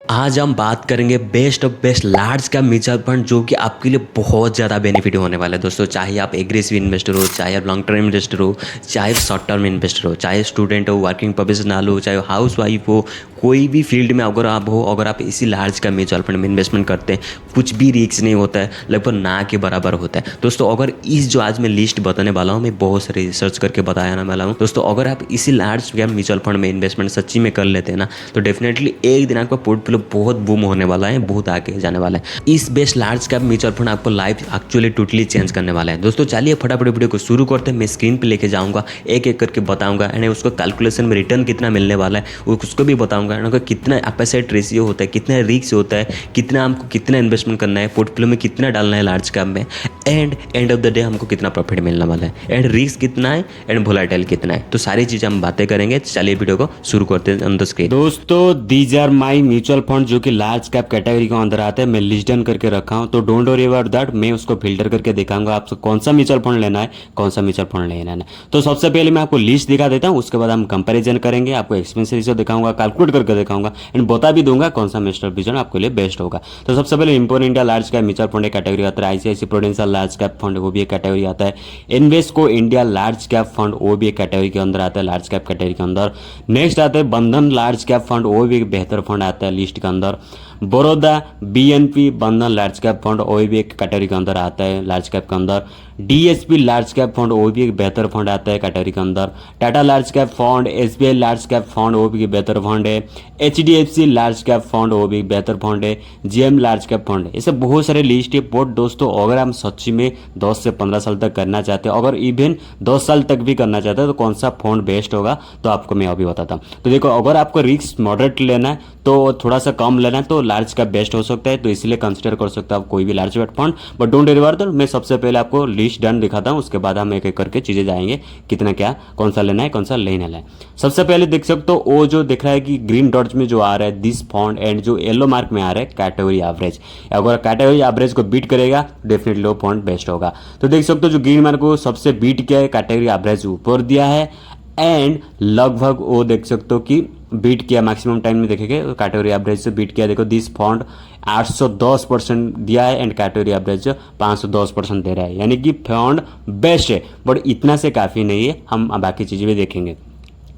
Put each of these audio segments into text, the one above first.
आज हम बात करेंगे best of best large cap mutual fund जो कि आपके लिए बहुत ज़्यादा बेनिफिट होने वाला है दोस्तों। चाहे आप एग्रेसिव इन्वेस्टर हो, चाहे आप लॉन्ग टर्म इन्वेस्टर हो, चाहे शॉर्ट टर्म इन्वेस्टर हो, चाहे स्टूडेंट हो, वर्किंग प्रोफेशनल हो, चाहे हाउस वाइफ हो, कोई भी फील्ड में अगर आप हो, अगर आप इसी लार्ज कैप म्यूचुअल फंड में इन्वेस्टमेंट करते हैं, कुछ भी रिस्क नहीं होता है, लगभग ना के बराबर होता है दोस्तों। अगर इस जो आज मैं लिस्ट बताने वाला हूँ, मैं बहुत सारे रिसर्च करके बताने वाला हूँ दोस्तों। अगर आप इसी लार्ज कैप म्यूचुअल फंड में इन्वेस्टमेंट सच्ची में कर लेते हैं ना, तो डेफिनेटली एक दिन आपका पोर्टफोलियो बहुत बूम होने वाला है, बहुत आगे जाने वाला है। इस best large cap mutual fund आपको लाइफ एक्चुअली टोटली चेंज करने वाला है दोस्तों। चलिए फटाफट वीडियो को शुरू करते हैं। मैं स्क्रीन पे लेके जाऊंगा, एक एक करके बताऊंगा एंड उसको कैलकुलेशन में रिटर्न कितना मिलने वाला है उसको भी बताऊंगा एंड कितना एसेट रेशियो होता है, कितना रिस्क होता है, कितना हमको कितना इन्वेस्टमेंट करना है, पोर्टफोलियो में कितना डालना है लार्ज कैप में, and end of the day हमको कितना प्रॉफिट मिलने वाला है, एंड रिस्क कितना है, एंड वोलेटाइल कितना है। तो सारी चीज़ें हम बातें करेंगे। चलिए वीडियो को शुरू करते हैं ऑन द स्क्रीन। दोस्तों these are my mutual fund जो कि लार्ज कैप कैटेगरी के अंदर आते हैं। मैं लिस्ट डन करके रखा हूं, तो डोंट वरी अबाउट दैट। मैं उसको फिल्टर करके दिखाऊंगा आपको कौन सा म्यूचुअल फंड लेना है, कौन सा म्यूचुअल फंड लेना है। तो सबसे पहले मैं आपको लिस्ट दिखा देता हूं, उसके बाद हम कंपैरिजन करेंगे, आपको एक्सपेंस रेशियो दिखाऊंगा, कैलकुलेट करके दिखाऊंगा एंड बता भी दूंगा कौन सा म्यूचुअल फंड आपके लिए बेस्ट होगा। तो सबसे पहले import India large cap mutual fund category आता है। ICICI prudential large cap fund वो भी एक कैटेगरी आता है। Invesco India large cap fund वो भी एक कैटेगरी के अंदर आता है, लार्ज कैप कैटेगरी के अंदर। नेक्स्ट आता है बंधन लार्ज कैप फंड, वो भी एक बेहतर फंड आता है लिस्ट के अंदर। बड़ौदा बीएनपी बंधन लार्ज कैप फंड वो भी एक कैटेगरी के अंदर आता है लार्ज कैप के अंदर। डीएसपी लार्ज कैप फंड वो भी एक बेहतर फंड आता है कैटेगरी के अंदर। Tata large cap fund, SBI large cap fund वो भी बेहतर फंड है। एचडीएफसी लार्ज कैप फंड वो भी बेहतर फंड है। जीएम लार्ज कैप फंड, ऐसे बहुत सारे लिस्ट है। बट दोस्तों अगर हम सच्ची में 10 से 15 साल तक करना चाहते हैं, अगर इवन 10 साल तक भी करना चाहते हैं, तो कौन सा फंड बेस्ट होगा तो आपको मैं अभी बताता हूँ। तो देखो, अगर आपको रिस्क मॉडरेट लेना है तो थोड़ा सा कम लेना है तो लार्ज कैप बेस्ट हो सकता है, तो इसलिए कंसिडर कर सकते हो आप कोई भी large cap fund. But don't worry about that, मैं सबसे पहले आपको लिस्ट डन दिखाता हूँ, उसके बाद हम एक एक करके चीजें जाएंगे कितना क्या कौन सा लेना है कौन सा नहीं लेना है। सबसे पहले देख सकते हो वो जो दिख रहा है कि ग्रीन डॉट्स में जो आ रहा है दिस फंड, एंड जो येलो मार्क में आ रहा है कैटेगरी एवरेज। अगर कैटेगरी एवरेज को बीट करेगा डेफिनेटली वो फंड बेस्ट होगा। तो देख सकते हो जो ग्रीन मार्क को सबसे बीट किया है, कैटेगरी एवरेज ऊपर दिया है एंड लगभग वो देख सकते हो कि बीट किया मैक्सिमम टाइम में देखेंगे कैटेगरी एवरेज से बीट किया। देखो दिस फंड 810% दिया है एंड कैटेगरी एवरेज 510% दे रहा है, यानी कि फंड बेस्ट है। बट इतना से काफ़ी नहीं है, हम बाकी चीज़ें भी देखेंगे।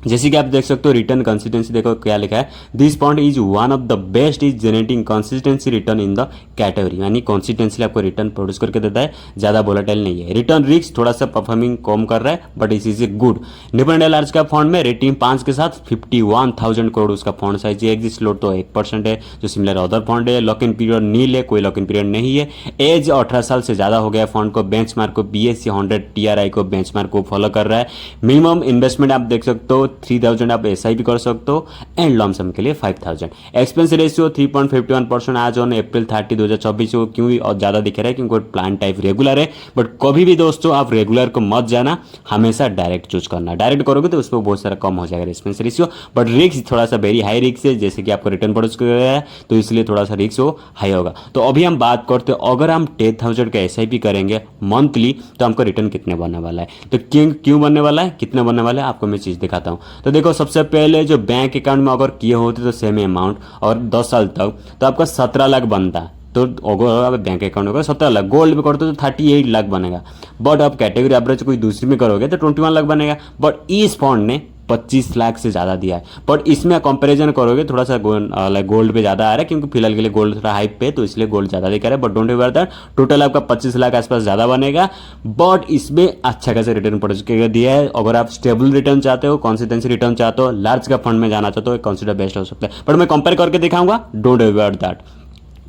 जैसे कि आप देख सकते हो रिटर्न कंसिस्टेंसी, देखो क्या लिखा है, this fund is one of the best is generating consistency return in the category, यानी कंसिस्टेंसी आपको रिटर्न प्रोड्यूस करके देता है, ज्यादा वोलेटाइल नहीं है। रिटर्न रिस्क थोड़ा सा परफॉर्मिंग कम कर रहा है बट इस is a good. Nippon India large cap fund में रेटिंग 5 के साथ 51,000 करोड़ उसका फंड साइज है। एग्जिट फ्लोट तो 1% है जो सिमिलर अदर फंड है। लॉक इन पीरियड नील है, कोई लॉक इन पीरियड नहीं है। एज 18 साल से ज्यादा हो गया फंड को। बेंचमार्क को BSE 100 TRI को बेंचमार्क को फॉलो कर रहा है। मिनिमम इन्वेस्टमेंट आप देख सकते हो 3,000 आप SIP कर सकते हो एंड लमसम के लिए 5,000। एक्सपेंस रेशियो 3.51% आज ऑन अप्रैल 30, 2024 को क्यों और ज्यादा दिख रहा है क्योंकि प्लान टाइप रेगुलर है। बट कभी भी दोस्तों आप रेगुलर को मत जाना, हमेशा डायरेक्ट चूज करना। डायरेक्ट करोगे तो उस पर बहुत सारा कम हो जाएगा एक्सपेंस रेशियो, बट रिस्क थोड़ा सा वेरी हाई रिस्क है, जैसे कि आपको रिटर्न प्रोड्यूस कर रहा है तो इसलिए थोड़ा सा रिस्क हो हाई होगा। तो अभी हम बात करते हैं अगर हम 10,000 का SIP करेंगे मंथली तो हमको रिटर्न कितने बनने वाला है, तो क्यों बनने वाला है, कितने बनने वाला है, आपको मैं चीज दिखाता हूँ। तो देखो सबसे पहले जो बैंक अकाउंट में अगर किए होते तो सेम अमाउंट और 10 साल तक तो आपका 17 लाख बनता। तो अगर आप बैंक अकाउंट होगा 17 लाख, गोल्ड में करते तो 38 लाख बनेगा। बट आप कैटेगरी एवरेज कोई दूसरी में करोगे तो 21 लाख बनेगा। बट इस फंड ने 25 लाख से ज़्यादा दिया है। बट इसमें कंपैरिजन करोगे थोड़ा सा गोल्ड पे ज़्यादा आ रहा है क्योंकि फिलहाल के लिए गोल्ड थोड़ा हाइप पे, तो इसलिए गोल्ड ज़्यादा दिखा रहा है। But don't worry that, total आपका 25 लाख आसपास ज़्यादा बनेगा। बट इसमें अच्छा खासा रिटर्न प्रोड्यूस दिया है। अगर आप स्टेबल रिटर्न चाहते हो, कंसिस्टेंसी रिटर्न चाहते हो, लार्ज का फंड में जाना चाहते हो, कंसिडर बेस्ट हो सकता है। बट मैं कंपेयर करके दिखाऊंगा, don't worry about that.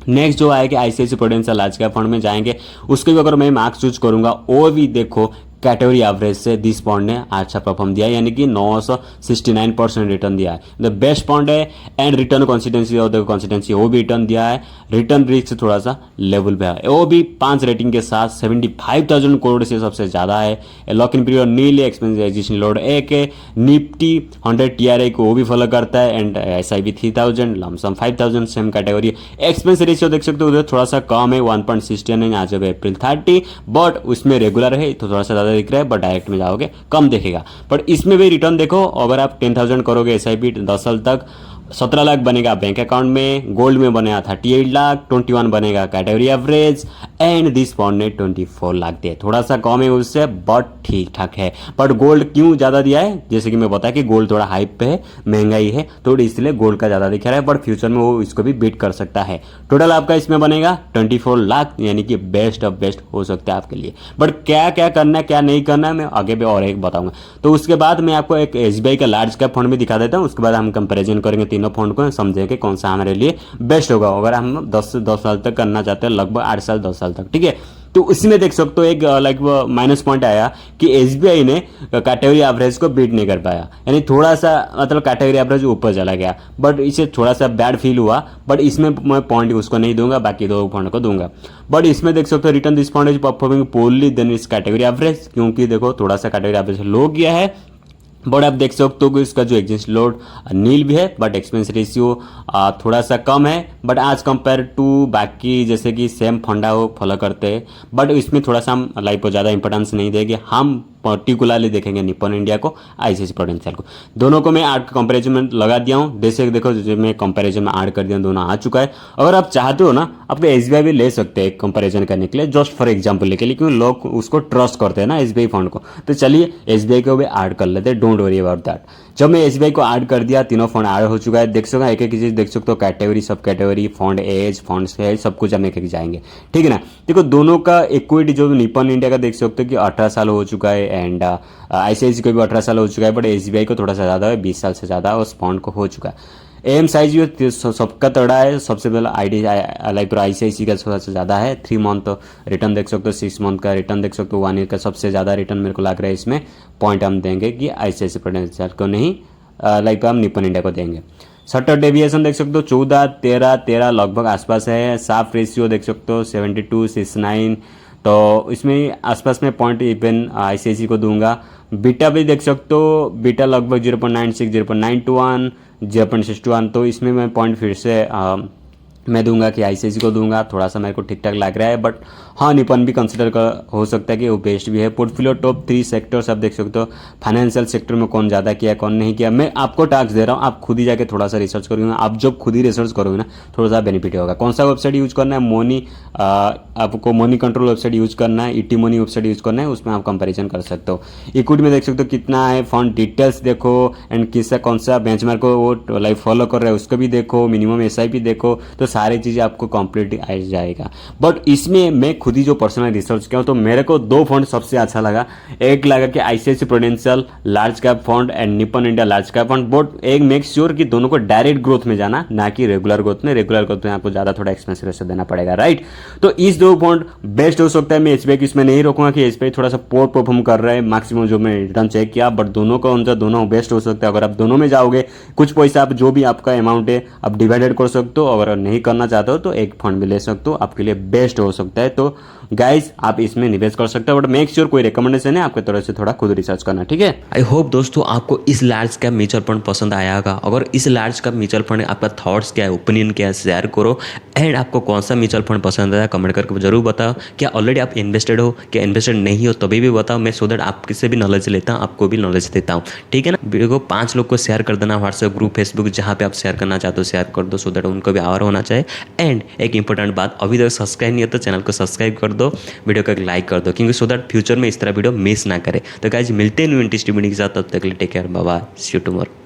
Next जो आएगा ICICI prudential large cap fund में जाएंगे, उसके भी अगर मैं मार्क्स चूज करूंगा वो भी देखो कैटेगरी एवरेज से दिस फंड ने अच्छा परफॉर्म दिया है, यानी कि 969% रिटर्न दिया है। द बेस्ट फंड है एंड रिटर्न कंसिस्टेंसी और देखो कंसिस्टेंसी वो भी रिटर्न दिया है। रिटर्न रिस्क थोड़ा सा लेवल पे है, वो भी 5 रेटिंग के साथ 75,000 करोड़ से सबसे ज्यादा है। लॉक इन पीरियड नील है, एक्सपेंस एग्जीशन लोड 1 है। निफ्टी 100 TRI को वो भी फॉलो करता है and SIP 3,000, lump sum 5,000 same category. Expense ratio देख सकते हो उधर थोड़ा सा कम है, 1.69 आज अप्रैल 30, बट उसमें रेगुलर है तो थोड़ा सा ज्यादा दिख रहा है, बट डायरेक्ट में जाओगे कम देखेगा। बट इसमें भी रिटर्न देखो, अगर आप 10,000 करोगे SIP 10 साल तक 17 लाख बनेगा बैंक अकाउंट में, गोल्ड में बनेगा 38 लाख, 21 बनेगा category average, and this fund ने 24 लाख दिया। थोड़ा सा कम है उससे, बट ठीक ठाक है। बट गोल्ड क्यों ज़्यादा दिया है, जैसे कि मैं बताया कि गोल्ड थोड़ा हाइप पे है, महंगाई है, तो इसलिए गोल्ड का ज़्यादा दिखा रहा है, बट फ्यूचर में वो इसको भी बीट कर सकता है। टोटल आपका इसमें बनेगा 24 लाख, यानी कि बेस्ट ऑफ बेस्ट हो सकता है आपके लिए। बट क्या क्या करना है क्या नहीं करना है मैं आगे भी और एक बताऊंगा। तो उसके बाद मैं आपको एक SBI का लार्ज कैप फंड भी दिखा देता हूँ, उसके बाद हम कंपैरिजन करेंगे तीनों फंड को, समझेंगे कौन सा हमारे लिए बेस्ट होगा अगर हम 10 से 10 साल तक करना चाहते हैं, लगभग 8 साल 10 साल तक, ठीक है। तो इसमें देख सकते हो एक लाइक माइनस पॉइंट आया कि SBI ने कैटेगरी एवरेज को बीट नहीं कर पाया, यानी थोड़ा सा मतलब कैटेगरी एवरेज ऊपर चला गया, बट इसे थोड़ा सा बैड फील हुआ। बट इसमें मैं पॉइंट उसको नहीं दूंगा, बाकी दो फंड को दूंगा। बट इसमें देख सकते हो return this fund is performing poorly than इस कैटेगरी एवरेज, क्योंकि देखो थोड़ा सा कैटेगरी एवरेज लो गया है। बट आप देख सकते हो कि इसका जो एग्जिस्ट लोड नील भी है, बट एक्सपेंस रेशियो थोड़ा सा कम है, बट आज कंपेयर टू बाकी जैसे कि सेम फंडा वो फॉलो करते हैं, बट इसमें थोड़ा सा हम लाइफ को ज़्यादा इंपॉर्टेंस नहीं देंगे, हम पर्टिकुलरली देखेंगे निपॉन इंडिया को, ICICI प्रूडेंशियल को। दोनों को मैं आर्ट कंपैरिजन में लगा दिया हूँ, जैसे देखो जो मैं कंपैरिजन में ऐड कर दिया दोनों आ चुका है। अगर आप चाहते हो ना आप SBI भी ले सकते हैं कंपैरिजन करने के लिए, जस्ट फॉर एग्जांपल लेके लिए, क्योंकि लोग उसको ट्रस्ट करते हैं ना SBI फंड को। तो चलिए SBI को भी ऐड कर लेते हैं, डोंट वरी अबाउट दैट। जब मैं SBI को ऐड कर दिया, तीनों फंड ऐड हो चुका है, देख सकते एक एक चीज देख सकते हो, category sub category, fund age, fund sale, सब कुछ हम एक एक जाएंगे, ठीक है ना। देखो दोनों का इक्विटी जो निपॉन इंडिया का देख सकते हो कि 18 साल हो चुका है, एंड ICICI को भी 18 साल हो चुका है, बट SBI को थोड़ा सा ज़्यादा है, 20 साल से ज़्यादा उस फंड को हो चुका है। AM साइज भी सबका तड़ा है, सबसे पहले लाइक ICICI का थोड़ा सा ज़्यादा है। 3 मंथ रिटर्न देख सकते हो, 6 मंथ का रिटर्न देख सकते हो, 1 ईयर का सबसे ज़्यादा रिटर्न मेरे को लग रहा है। इसमें पॉइंट हम देंगे कि ICICI प्रूडेंशियल को नहीं, लाइक हम निपॉन इंडिया को देंगे। शटर डेविएशन देख सकते हो 14, 13 लगभग आसपास है। साफ रेशियो देख सकते हो 72, 69, तो इसमें आसपास में पॉइंट इवन ICICI को दूंगा। बीटा भी देख सकते हो, बीटा लगभग 0.96, 0.921, 0.61, तो इसमें मैं पॉइंट फिर से मैं दूंगा कि ICICI को दूंगा, थोड़ा सा मेरे को ठीक ठाक लग रहा है। बट हाँ निपॉन भी कंसिडर कर हो सकता है कि वो बेस्ट भी है। पोर्टफोलियो टॉप 3 सेक्टर्स आप देख सकते हो, फाइनेंशियल सेक्टर में कौन ज़्यादा किया कौन नहीं किया, मैं आपको टास्क दे रहा हूँ, आप खुद ही जाके थोड़ा सा रिसर्च करोगे। आप जब खुद ही रिसर्च करोगे ना थोड़ा सा बेनिफिट होगा। कौन सा वेबसाइट यूज करना है, मोनी, आपको मोनी कंट्रोल वेबसाइट यूज करना है, ET मोनी वेबसाइट यूज करना है, उसमें आप कंपेरिजन कर सकते हो। इक्विटी में देख सकते हो कितना है, फंड डिटेल्स देखो, एंड किसका कौन सा बेंचमार्क को वो लाइक फॉलो कर रहा है उसको भी देखो, मिनिमम SIP देखो, तो सारी चीज़ें आपको कंप्लीट आ जाएगा। बट इसमें मैं खुद ही जो पर्सनल रिसर्च किया हूँ, तो मेरे को 2 फंड सबसे अच्छा लगा। एक लगा कि ICICI prudential large cap fund and Nippon India large cap fund. But एक मेक श्योर कि दोनों को डायरेक्ट ग्रोथ में जाना, ना कि रेगुलर ग्रोथ में। रेगुलर ग्रोथ में आपको ज़्यादा थोड़ा एक्सपेंस रेशियो देना पड़ेगा, राइट। तो इस 2 फंड बेस्ट हो सकता है। मैं SBI की इसमें नहीं रोकूंगा कि SBI थोड़ा सा पोर परफॉर्म कर रहा है, मैक्सिमम जो मैं रिटर्न चेक किया, बट दोनों का उनका दोनों बेस्ट हो सकता है। अगर आप दोनों में जाओगे, कुछ पैसा आप जो भी आपका अमाउंट है आप डिवाइडेड कर सकते हो, अगर नहीं करना चाहते हो तो एक फंड भी ले सकते हो, आपके लिए बेस्ट हो सकता है। तो गाइज आप इसमें निवेश कर सकते हो, बट मेक श्योर कोई रिकमेंडेशन है आपके तरफ से थोड़ा खुद रिसर्च करना, ठीक है। आई होप दोस्तों आपको इस लार्ज कैप म्यूचुअल फंड पसंद आया होगा। अगर इस लार्ज कैप म्यूचुअल फंड आपका थॉट्स क्या है, ओपिनियन क्या है, शेयर करो। एंड आपको कौन सा म्यूचुअल फंड पसंद आया कमेंट करके जरूर बताओ। क्या ऑलरेडी आप इन्वेस्टेड हो, क्या इन्वेस्टेड नहीं हो, तभी भी बताओ। मैं सो दैट आपसे भी नॉलेज लेता हूँ, आपको भी नॉलेज देता हूँ, ठीक है ना। वीडियो को 5 लोग को शेयर कर देना, व्हाट्सएप ग्रुप, फेसबुक, जहाँ पे आप शेयर करना चाहते हो शेयर कर दो, सो दैट उनको भी आवर होना चाहिए। एंड एक इंपॉर्टेंट बात, अभी तक सब्सक्राइब नहीं है तो चैनल को सब्सक्राइब कर दो, वीडियो को लाइक कर दो, क्योंकि सो दैट फ्यूचर में इस तरह वीडियो मिस ना करे। तो गाइज मिलते हैं न्यू इंटरेस्टिंग वीडियो के साथ, तब तक के लिए take care, bye bye, see you tomorrow.